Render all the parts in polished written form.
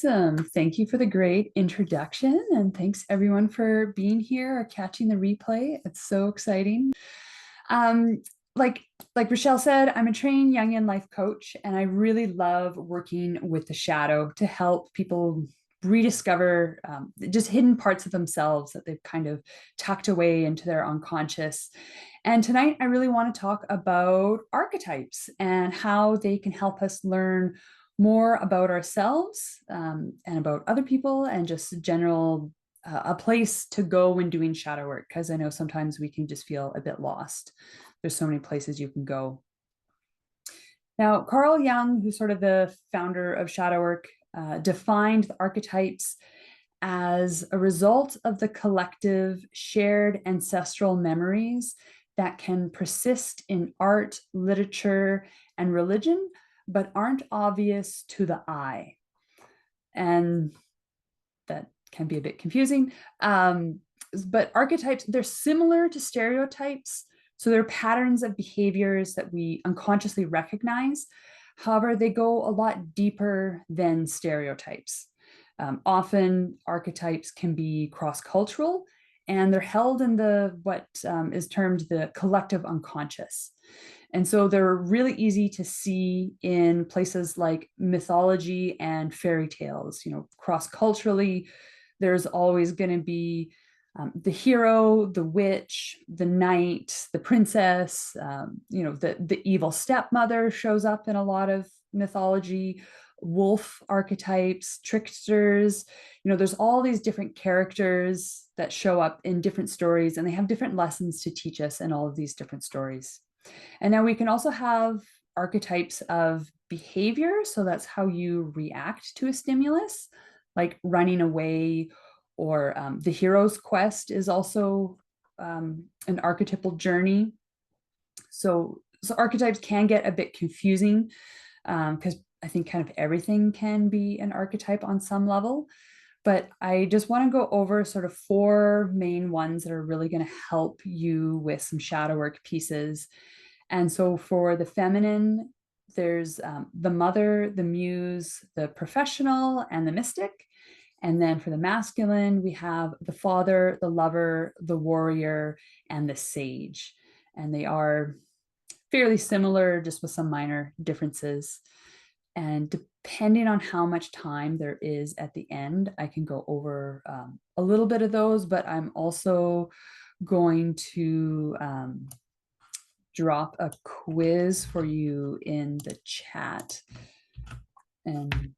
Awesome. Thank you for the great introduction. And thanks everyone for being here or catching the replay. It's so exciting. Um, like, like Rochelle said, I'm a trained Jungian life coach, and I really love working with the shadow to help people rediscover just hidden parts of themselves that they've kind of tucked away into their unconscious. And tonight, I really want to talk about archetypes and how they can help us learn more about ourselves and about other people, and just general a place to go when doing shadow work, because I know sometimes we can just feel a bit lost. There's so many places you can go. Now, Carl Jung, who's sort of the founder of shadow work, defined the archetypes as a result of the collective shared ancestral memories that can persist in art, literature, and religion, but aren't obvious to the eye. And that can be a bit confusing. But archetypes, they're similar to stereotypes. So they're patterns of behaviors that we unconsciously recognize. However, they go a lot deeper than stereotypes. Often archetypes can be cross-cultural, and they're held in the what is termed the collective unconscious. And so they're really easy to see in places like mythology and fairy tales. Cross-culturally, there's always going to be the hero, the witch, the knight, the princess, the evil stepmother shows up in a lot of mythology, wolf archetypes, tricksters. There's all these different characters that show up in different stories, and they have different lessons to teach us in all of these different stories. And now we can also have archetypes of behavior. So that's how you react to a stimulus, like running away, or the hero's quest is also an archetypal journey. So archetypes can get a bit confusing because I think kind of everything can be an archetype on some level. But I just want to go over sort of four main ones that are really going to help you with some shadow work pieces. And so for the feminine, there's the mother, the muse, the professional, and the mystic. And then for the masculine, we have the father, the lover, the warrior, and the sage. And they are fairly similar, just with some minor differences. And depending on how much time there is at the end, I can go over a little bit of those, but I'm also going to drop a quiz for you in the chat. And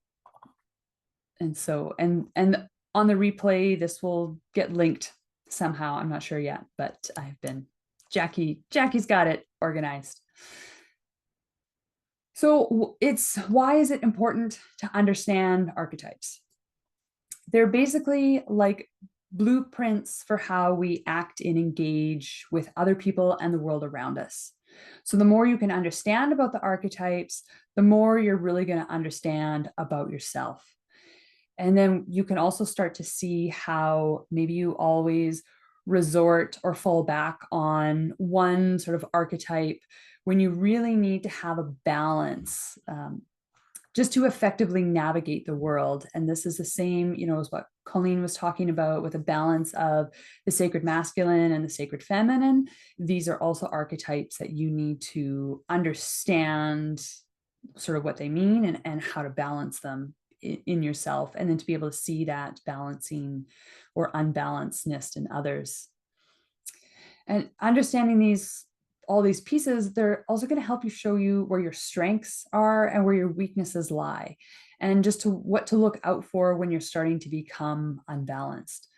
so on the replay, this will get linked somehow. I'm not sure yet, but Jackie's got it organized. So why is it important to understand archetypes? They're basically like blueprints for how we act and engage with other people and the world around us. So the more you can understand about the archetypes, the more you're really going to understand about yourself. And then you can also start to see how maybe you always resort or fall back on one sort of archetype when you really need to have a balance just to effectively navigate the world. And this is the same, as what Colleen was talking about, with a balance of the sacred masculine and the sacred feminine. These are also archetypes that you need to understand sort of what they mean and how to balance them in yourself, and then to be able to see that balancing or unbalancedness in others. And understanding all these pieces, they're also going to help you show you where your strengths are and where your weaknesses lie, and just what to look out for when you're starting to become unbalanced.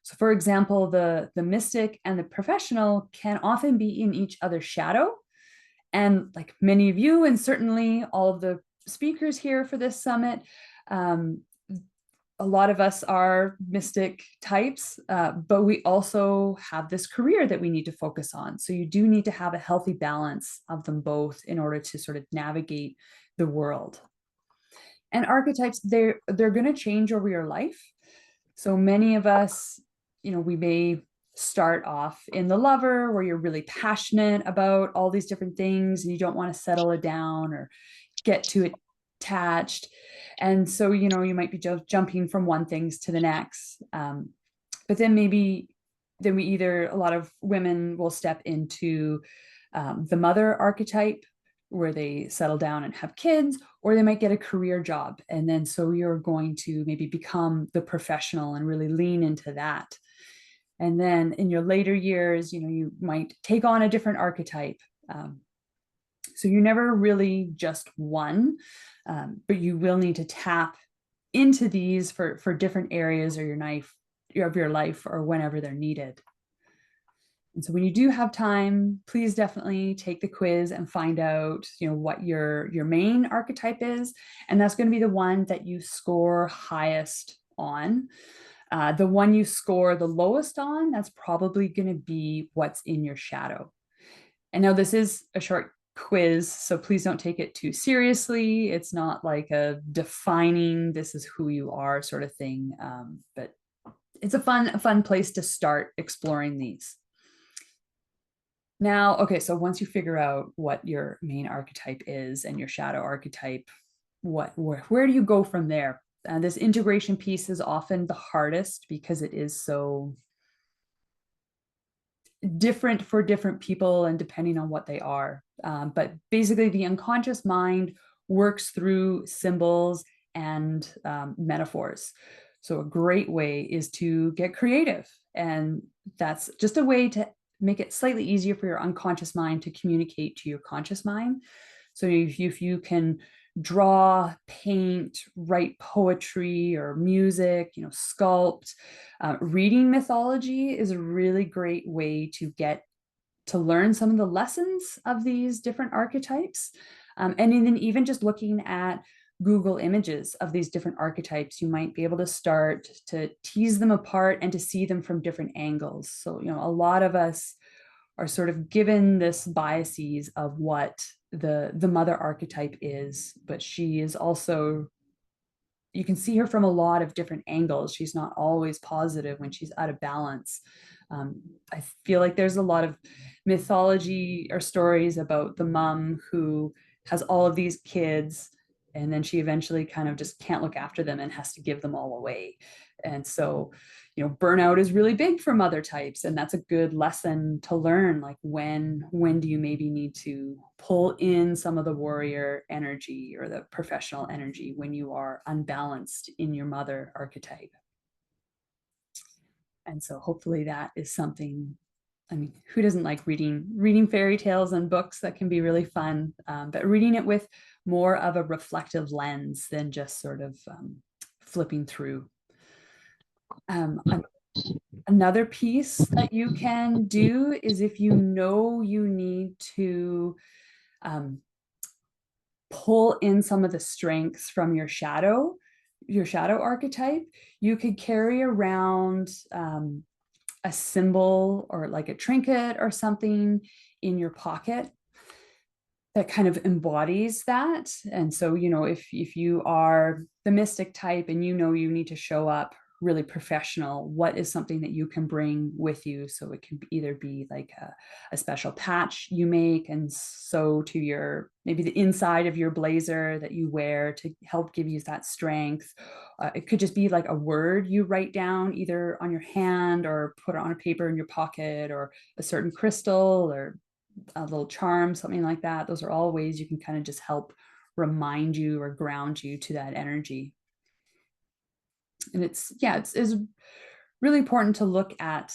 So for example, the mystic and the professional can often be in each other's shadow. And like many of you, and certainly all of the speakers here for this summit, a lot of us are mystic types, but we also have this career that we need to focus on. So you do need to have a healthy balance of them both in order to sort of navigate the world. And archetypes, they're going to change over your life. So many of us, we may start off in the lover, where you're really passionate about all these different things and you don't want to settle it down or get to it attached. And so, you might be jumping from one things to the next. But then a lot of women will step into the mother archetype, where they settle down and have kids, or they might get a career job. And then so you're going to maybe become the professional and really lean into that. And then in your later years, you might take on a different archetype. So you're never really just one, but you will need to tap into these for different areas of your life or whenever they're needed. And so when you do have time, please definitely take the quiz and find out, what your main archetype is. And that's going to be the one that you score highest on. The one you score the lowest on, that's probably going to be what's in your shadow. And now this is a short quiz, so please don't take it too seriously. It's not like a defining this is who you are sort of thing, but it's a fun place to start exploring these. Now, okay, so once you figure out what your main archetype is and your shadow archetype, where do you go from there? This integration piece is often the hardest because it is so different for different people and depending on what they are. But basically, the unconscious mind works through symbols and metaphors. So a great way is to get creative. And that's just a way to make it slightly easier for your unconscious mind to communicate to your conscious mind. So if you can draw, paint, write poetry or music, sculpt, reading mythology is a really great way to get to learn some of the lessons of these different archetypes. And then even just looking at Google images of these different archetypes, you might be able to start to tease them apart and to see them from different angles. So, a lot of us are sort of given this biases of what the mother archetype is, but she is also, you can see her from a lot of different angles. She's not always positive when she's out of balance. I feel like there's a lot of mythology or stories about the mom who has all of these kids, and then she eventually kind of just can't look after them and has to give them all away. And so, burnout is really big for mother types, and that's a good lesson to learn. Like when do you maybe need to pull in some of the warrior energy or the professional energy when you are unbalanced in your mother archetype? And so hopefully that is something, I mean, who doesn't like reading fairy tales and books? That can be really fun, but reading it with more of a reflective lens than just sort of flipping through. Another piece that you can do is if you know you need to pull in some of the strengths from your shadow archetype, you could carry around a symbol or like a trinket or something in your pocket that kind of embodies that. And so, if you are the mystic type and you need to show up really professional, what is something that you can bring with you? So it can either be like a special patch you make and sew to maybe the inside of your blazer that you wear to help give you that strength. It could just be like a word you write down either on your hand or put it on a paper in your pocket, or a certain crystal or a little charm, something like that. Those are all ways you can kind of just help remind you or ground you to that energy. And it's really important to look at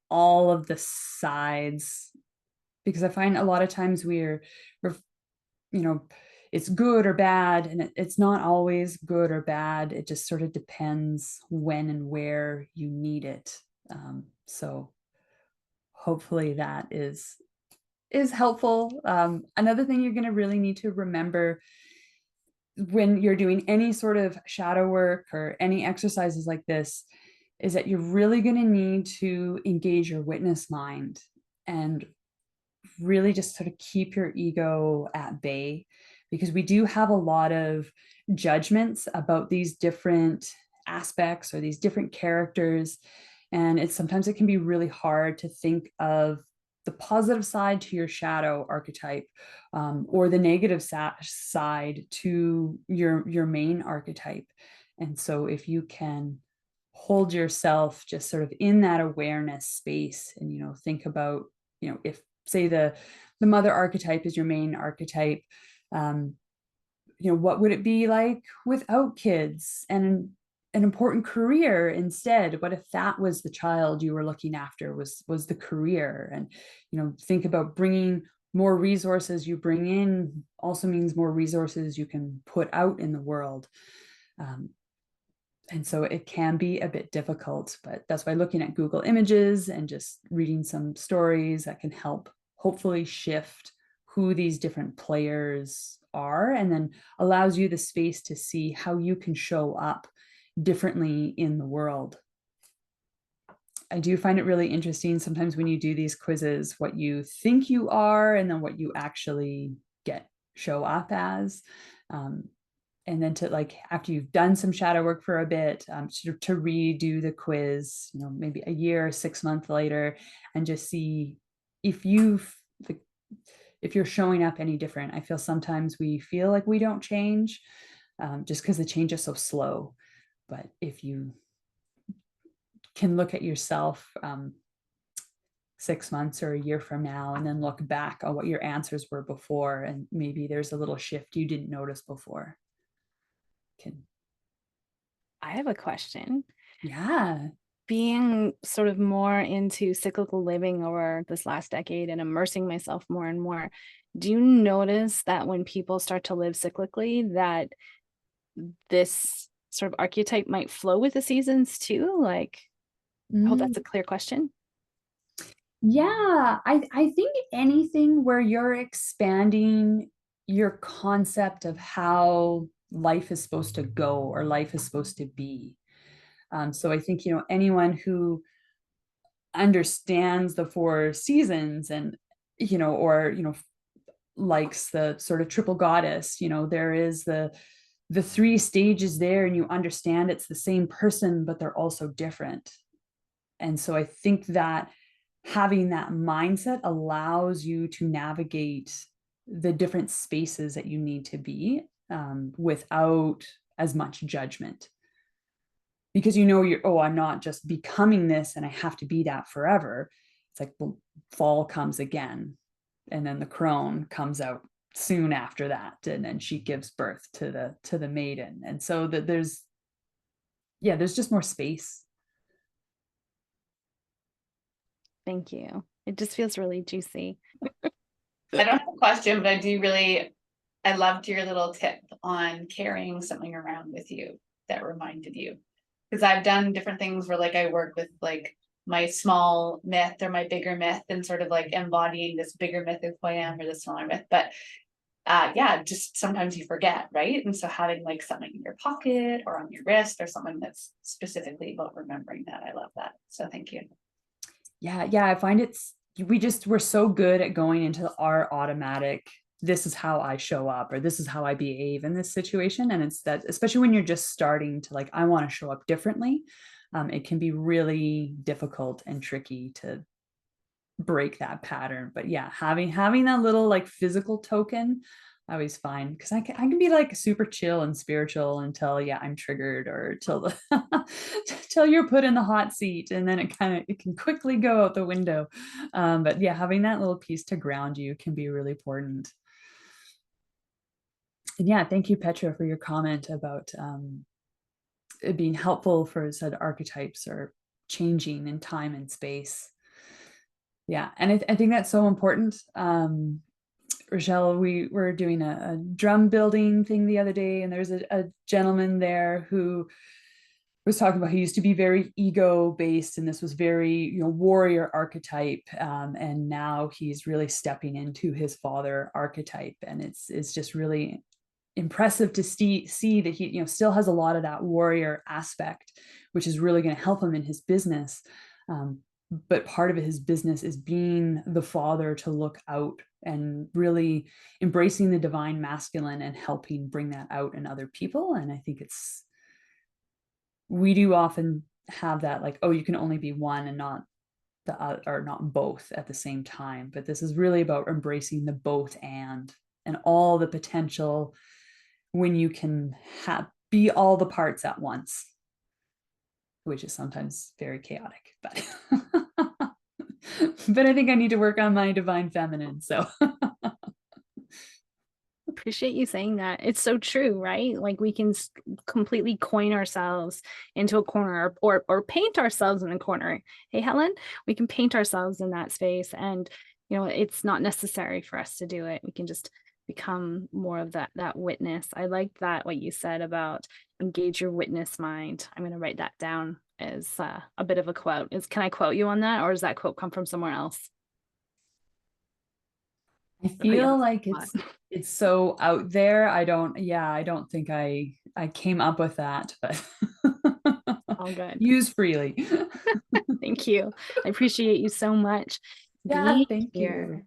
all of the sides, because I find a lot of times we're it's good or bad, and it's not always good or bad. It just sort of depends when and where you need it. So hopefully that is helpful. Another thing you're going to really need to remember when you're doing any sort of shadow work or any exercises like this is that you're really going to need to engage your witness mind and really just sort of keep your ego at bay, because we do have a lot of judgments about these different aspects or these different characters. And sometimes it can be really hard to think of the positive side to your shadow archetype, or the negative side to your main archetype. And so if you can hold yourself just sort of in that awareness space, and think about, if say the mother archetype is your main archetype, what would it be like without kids and an important career instead? What if that was the child you were looking after, was the career? And think about bringing more resources you bring in also means more resources you can put out in the world. And so it can be a bit difficult, but that's why looking at Google Images and just reading some stories that can help hopefully shift who these different players are, and then allows you the space to see how you can show up differently in the world. I do find it really interesting sometimes when you do these quizzes, what you think you are and then what you actually show up as. And then to, like, after you've done some shadow work for a bit, to redo the quiz, maybe a year, 6 months later, and just see if you're showing up any different. I feel sometimes we feel like we don't change, just because the change is so slow. But if you can look at yourself 6 months or a year from now, and then look back on what your answers were before, and maybe there's a little shift you didn't notice before. I have a question. Yeah. Being sort of more into cyclical living over this last decade and immersing myself more and more, do you notice that when people start to live cyclically, that this sort of archetype might flow with the seasons too? Like, I hope that's a clear question. Yeah, I think anything where you're expanding your concept of how life is supposed to go or life is supposed to be. So I think, anyone who understands the 4 seasons, and, or, likes the sort of triple goddess, there is the 3 stages there, and you understand it's the same person, but they're also different. And so I think that having that mindset allows you to navigate the different spaces that you need to be, without as much judgment, because I'm not just becoming this and I have to be that forever. It's like, well, fall comes again, and then the crone comes out soon after that, and then she gives birth to the maiden, and so that there's just more space. Thank you. It just feels really juicy. I don't have a question, but I loved your little tip on carrying something around with you that reminded you. Because I've done different things where, like, I work with, like, my small myth or my bigger myth, and sort of like embodying this bigger myth of who I am, or the smaller myth. But yeah, just sometimes you forget, right? And so having, like, something in your pocket or on your wrist, or something that's specifically about remembering that, I love that. So thank you. Yeah, I find we're so good at going into our automatic, this is how I show up, or this is how I behave in this situation. And it's that, especially when you're just starting to, like, I want to show up differently, it can be really difficult and tricky to break that pattern. But yeah, having that little, like, physical token, I always find, because I can be, like, super chill and spiritual until I'm triggered, or till till you're put in the hot seat, and then it can quickly go out the window. But yeah, having that little piece to ground you can be really important. And yeah, thank you, Petra, for your comment about it being helpful for said archetypes or changing in time and space. Yeah, and I think that's so important. Rochelle, we were doing a drum building thing the other day, and there's a gentleman there who was talking about, he used to be very ego based, and this was very, warrior archetype, and now he's really stepping into his father archetype, and it's just really impressive to see that he still has a lot of that warrior aspect, which is really going to help him in his business. But part of his business is being the father, to look out and really embracing the divine masculine and helping bring that out in other people. And I think we do often have that, like, oh, you can only be one and not or not both at the same time, but this is really about embracing the both and all the potential when you can be all the parts at once, which is sometimes very chaotic, but but I think I need to work on my divine feminine. So appreciate you saying that. It's so true, right? Like we can completely coin ourselves into a corner or paint ourselves in a corner. Hey, Helen, we can paint ourselves in that space, and you know, it's not necessary for us to do it. We can just become more of that witness. I like that what you said about engage your witness mind. I'm going to write that down as a bit of a quote. Can I quote you on that, or does that quote come from somewhere else? I feel like it's so out there. I don't think I came up with that, but all good. Use freely. Thank you. I appreciate you so much. Yeah, thank you.